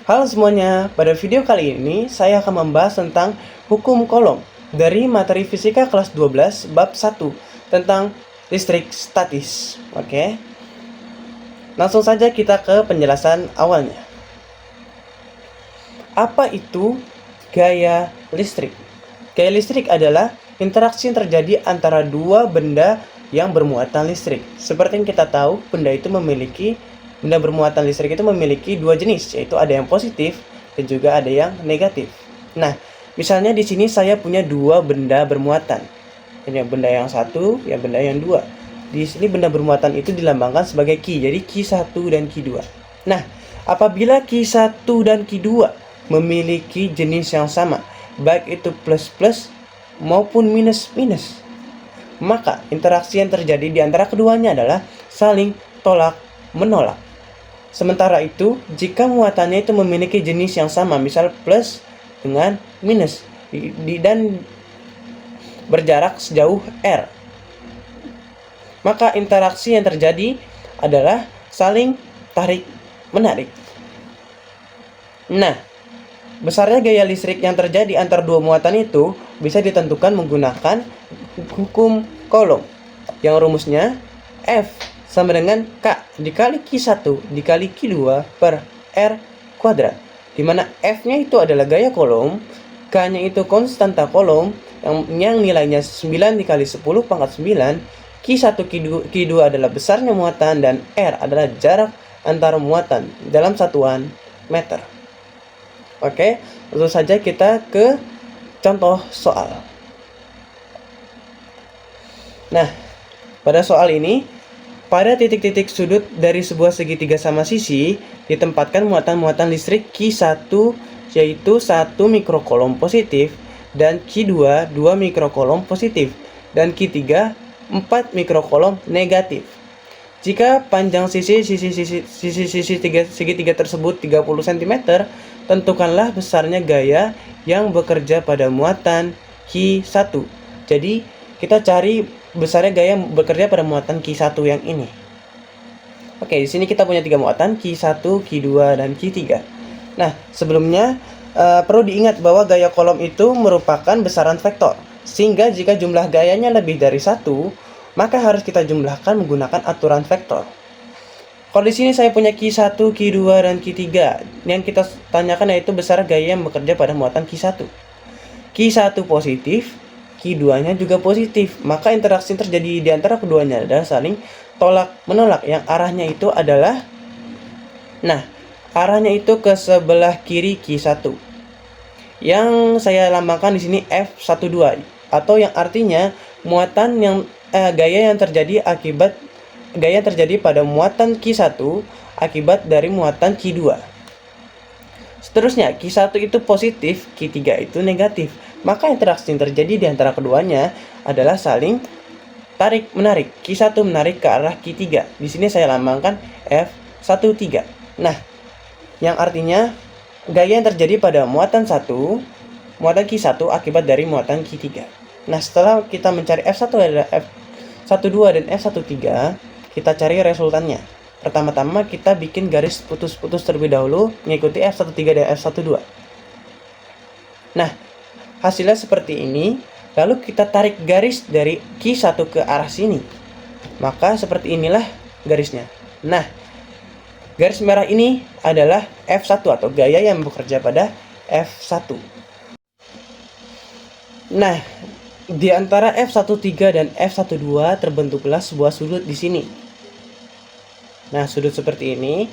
Halo semuanya, pada video kali ini saya akan membahas tentang hukum Coulomb dari materi fisika kelas 12 bab 1 tentang listrik statis. Oke. Langsung saja kita ke penjelasan awalnya. Apa itu gaya listrik? Gaya listrik adalah interaksi yang terjadi antara dua benda yang bermuatan listrik. Seperti yang kita tahu, benda bermuatan listrik itu memiliki dua jenis, yaitu ada yang positif dan juga ada yang negatif. Nah, misalnya di sini saya punya dua benda bermuatan. Ini benda yang satu, ya benda yang dua. Di sini benda bermuatan itu dilambangkan sebagai Ki, jadi Ki1 dan Ki2. Nah, apabila Ki1 dan Ki2 memiliki jenis yang sama, baik itu plus-plus maupun minus-minus, maka interaksi yang terjadi di antara keduanya adalah saling tolak-menolak. Sementara itu, jika muatannya itu memiliki jenis yang sama, misal plus dengan minus, dan berjarak sejauh R, maka interaksi yang terjadi adalah saling tarik-menarik. Nah, besarnya gaya listrik yang terjadi antara dua muatan itu bisa ditentukan menggunakan hukum Coulomb, yang rumusnya F sama dengan K dikali Q1 dikali Q2 per R kuadrat, di mana F-nya itu adalah gaya Coulomb, K-nya itu konstanta Coulomb yang nilainya 9 dikali 10 pangkat 9, Q1 Q2 adalah besarnya muatan, dan R adalah jarak antara muatan dalam satuan meter. Oke, langsung saja kita ke contoh soal. Nah, pada soal ini, pada titik-titik sudut dari sebuah segitiga sama sisi ditempatkan muatan-muatan listrik Q1 yaitu 1 mikrocoulomb positif, dan Q2 2 mikrocoulomb positif, dan Q3 4 mikrocoulomb negatif. Jika panjang sisi segitiga tersebut 30 cm, tentukanlah besarnya gaya yang bekerja pada muatan Q1. Jadi, kita cari besarnya gaya yang bekerja pada muatan Q1 yang ini. Oke, di sini kita punya tiga muatan, Q1, Q2, dan Q3. Nah, sebelumnya perlu diingat bahwa gaya Coulomb itu merupakan besaran vektor. Sehingga jika jumlah gayanya lebih dari 1, maka harus kita jumlahkan menggunakan aturan vektor. Kalau di sini saya punya Q1, Q2, dan Q3. Yang kita tanyakan yaitu besar gaya yang bekerja pada muatan Q1. Q1 positif, Q2-nya juga positif, maka interaksi yang terjadi di antara keduanya adalah saling tolak-menolak, yang arahnya itu adalah, arahnya itu ke sebelah kiri Q1, yang saya lambangkan di sini F12, atau yang artinya muatan yang gaya yang terjadi pada muatan Q1 akibat dari muatan Q2. Seterusnya, Q1 itu positif, Q3 itu negatif. Maka interaksi yang terjadi di antara keduanya adalah saling tarik-menarik. Q1 menarik ke arah Q3. Di sini saya lambangkan F13. Nah, yang artinya gaya yang terjadi pada muatan Q1 akibat dari muatan Q3. Nah, setelah kita mencari F1 adalah F12 dan F13, kita cari resultannya. Pertama-tama kita bikin garis putus-putus terlebih dahulu mengikuti F13 dan F12. Nah, hasilnya seperti ini. Lalu kita tarik garis dari Q1 ke arah sini. Maka seperti inilah garisnya. Nah, garis merah ini adalah F1 atau gaya yang bekerja pada F1. Nah, di antara F13 dan F12 terbentuklah sebuah sudut di sini. Nah, sudut seperti ini.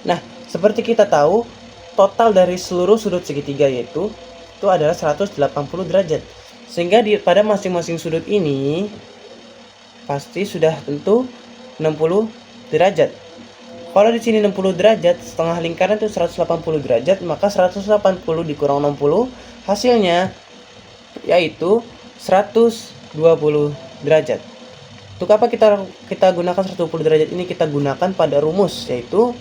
Nah, seperti kita tahu, total dari seluruh sudut segitiga itu adalah 180 derajat. Sehingga pada masing-masing sudut ini pasti sudah tentu 60 derajat. Kalau di sini 60 derajat, setengah lingkaran itu 180 derajat, maka 180 dikurang 60 hasilnya yaitu 120 derajat. Untuk apa kita gunakan 120 derajat ini? Kita gunakan pada rumus, yaitu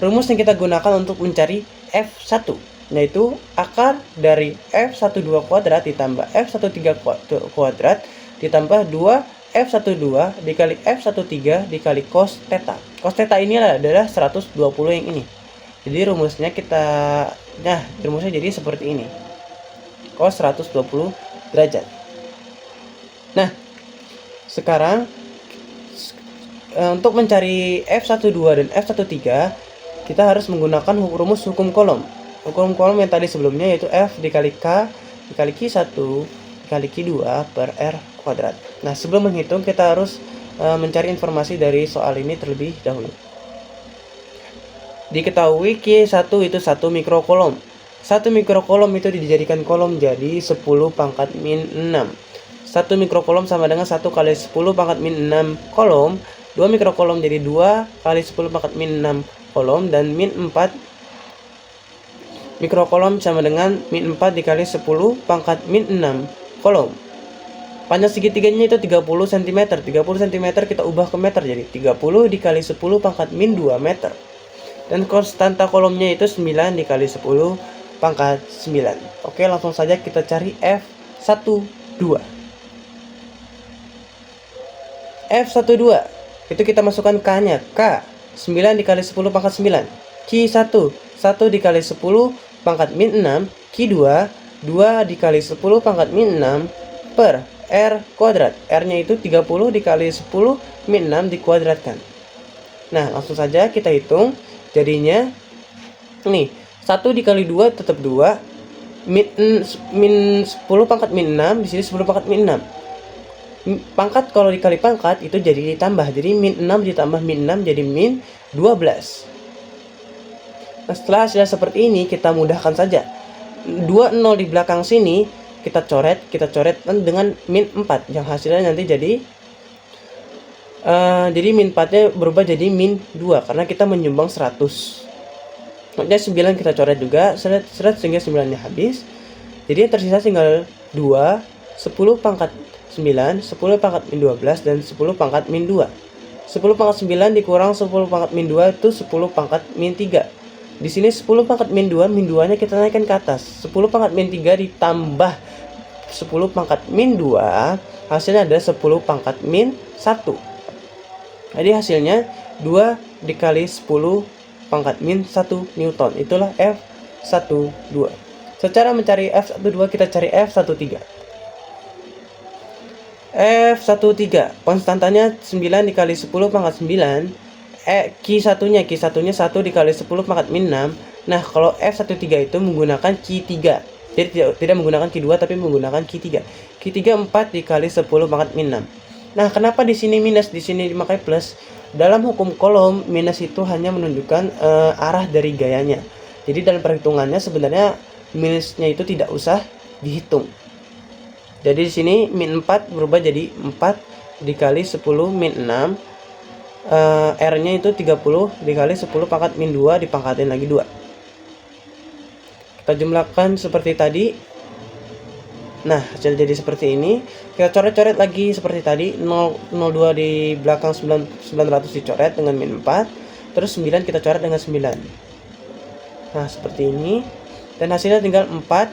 rumus yang kita gunakan untuk mencari F1, yaitu akar dari F12 kuadrat ditambah F13 kuadrat ditambah 2 F12 dikali F13 dikali cos theta. Cos theta ini adalah 120 yang ini. Jadi rumusnya rumusnya jadi seperti ini. Cos 120 derajat. Nah, sekarang untuk mencari F12 dan F13 kita harus menggunakan rumus hukum kolom. Hukum kolom yang tadi sebelumnya yaitu F dikali K dikali Q1 dikali Q2 per R kuadrat. Nah, sebelum menghitung kita harus mencari informasi dari soal ini terlebih dahulu. Diketahui Q1 itu 1 mikrokolom. 1 mikrokolom itu dijadikan kolom jadi 10 pangkat min 6. 1 mikrokolom sama dengan 1 kali 10 pangkat min 6 kolom. 2 mikrokolom jadi 2 kali 10 pangkat min 6 kolom. Dan min 4 mikrokolom sama dengan min 4 dikali 10 pangkat min 6 kolom. Panjang segitiganya itu 30 cm. 30 cm kita ubah ke meter jadi 30 dikali 10 pangkat min 2 meter. Dan konstanta kolomnya itu 9 dikali 10 pangkat 9. Oke, langsung saja kita cari F12. F12 itu kita masukkan K-nya. K 9 dikali 10 pangkat 9. Q1 1 dikali 10 pangkat min 6. Q2 2 dikali 10 pangkat min 6 per R kuadrat. R-nya itu 30 dikali 10 min 6 dikuadratkan. Nah, langsung saja kita hitung. Jadinya nih 1 dikali 2 tetap 2. Min 10 pangkat min 6 di sini 10 pangkat min 6. Pangkat kalau dikali pangkat itu jadi ditambah. Jadi min 6 ditambah min 6 jadi min 12. Nah, setelah hasilnya seperti ini kita mudahkan saja. 2 0 di belakang sini kita coret dengan min 4 yang hasilnya nanti jadi min 4-nya berubah jadi min 2 karena kita menyumbang 100. Maksudnya 9 kita coret juga seret sehingga 9-nya habis. Jadi yang tersisa tinggal 2, 10 pangkat 9, 10 pangkat min 12 dan 10 pangkat min 2. 10 pangkat 9 dikurang 10 pangkat min 2 itu 10 pangkat min 3. Di sini 10 pangkat min 2, min 2-nya kita naikkan ke atas. 10 pangkat min 3 ditambah 10 pangkat min 2, hasilnya ada 10 pangkat min 1. Jadi hasilnya 2 dikali 10 pangkat min 1 Newton. Itulah F12. Secara mencari F12 kita cari F13. F13 konstantanya 9 dikali 10 pangkat 9. Q1-nya 1 dikali 10 pangkat min 6. Nah, kalau F13 itu menggunakan Q3. Jadi tidak menggunakan Q2 tapi menggunakan Q3. Q3 4 dikali 10 pangkat min 6. Nah, kenapa di sini minus, di sini dipakai plus? Dalam hukum kolom, minus itu hanya menunjukkan arah dari gayanya. Jadi dalam perhitungannya sebenarnya minusnya itu tidak usah dihitung. Jadi di sini min 4 berubah jadi 4 dikali 10 min 6. R-nya itu 30 dikali 10 pangkat min 2 dipangkatin lagi 2. Kita jumlahkan seperti tadi. Nah, hasil jadi seperti ini. Kita coret-coret lagi seperti tadi. 002 di belakang 900 dicoret dengan min 4. Terus 9 kita coret dengan 9. Nah, seperti ini. Dan hasilnya tinggal 4.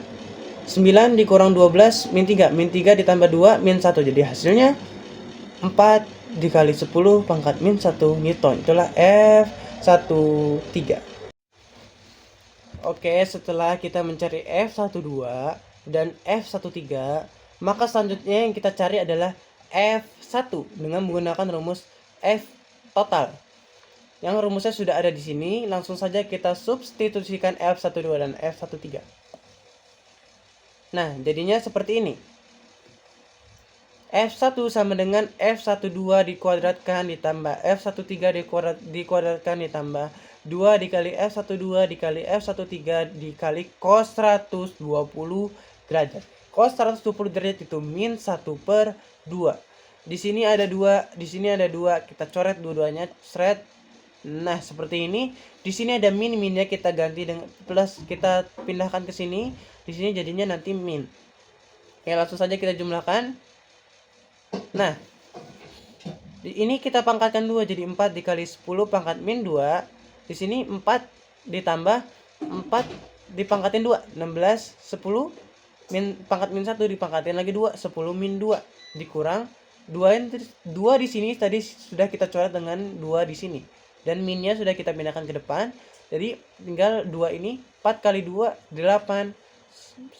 9 dikurang 12 min 3. Min 3 ditambah 2 min 1. Jadi hasilnya 4 dikali 10 pangkat min 1 Newton. Itulah F13. Oke, setelah kita mencari F12 dan F13, maka selanjutnya yang kita cari adalah F1 dengan menggunakan rumus F total. Yang rumusnya sudah ada di sini, langsung saja kita substitusikan F12 dan F13. Nah, jadinya seperti ini. F1 sama dengan F12 dikuadratkan ditambah F13 dikuadratkan ditambah 2 dikali F12 dikali F13 dikali cos 120 derajat. Cos 120 derajat itu min 1 per 2. Di sini ada 2, di sini ada 2. Kita coret dua-duanya, seret. Nah, seperti ini. Di sini ada min, minnya kita ganti dengan plus, kita pindahkan ke sini. Di sini jadinya nanti min. Ya, langsung saja kita jumlahkan. Nah, ini kita pangkatkan 2 jadi 4 dikali 10 pangkat min 2. Di sini 4 ditambah 4 dipangkatin 2, 16, 10 min pangkat min 1 dipangkatin lagi 2, 10 min 2 dikurang 2 di sini tadi sudah kita coret dengan 2 di sini. Dan minnya sudah kita pindahkan ke depan. Jadi tinggal 2 ini 4 kali 2 8,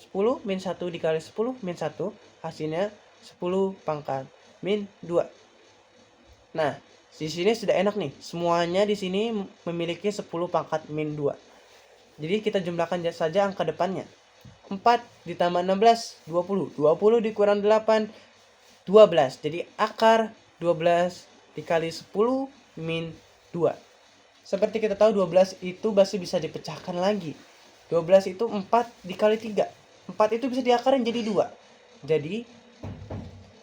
10 min 1 dikali 10 min 1 hasilnya 10 pangkat min 2. Nah, di sini sudah enak nih. Semuanya di sini memiliki 10 pangkat min 2. Jadi kita jumlahkan saja angka depannya. 4 ditambah 16 20. 20 dikurang 8 12. Jadi akar 12 dikali 10 min 2. Seperti kita tahu 12 itu masih bisa dipecahkan lagi. 12 itu 4 dikali 3. 4 itu bisa diakarin jadi 2. Jadi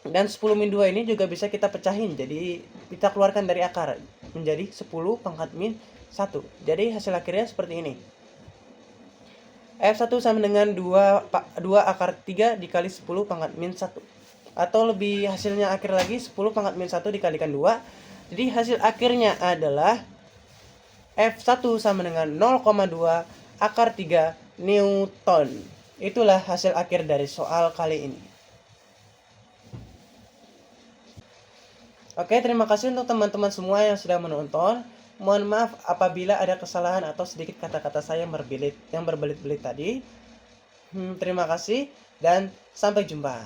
dan 10 min 2 ini juga bisa kita pecahin. Jadi kita keluarkan dari akar menjadi 10 pangkat min 1. Jadi hasil akhirnya seperti ini. F1 sama dengan 2 akar 3 dikali 10 pangkat min 1. Atau lebih hasilnya akhir lagi 10 pangkat min 1 dikalikan 2. Jadi hasil akhirnya adalah F1 sama dengan 0,2 akar 3 Newton. Itulah hasil akhir dari soal kali ini. Oke, terima kasih untuk teman-teman semua yang sudah menonton. Mohon maaf apabila ada kesalahan atau sedikit kata-kata saya yang berbelit-belit tadi. Terima kasih dan sampai jumpa.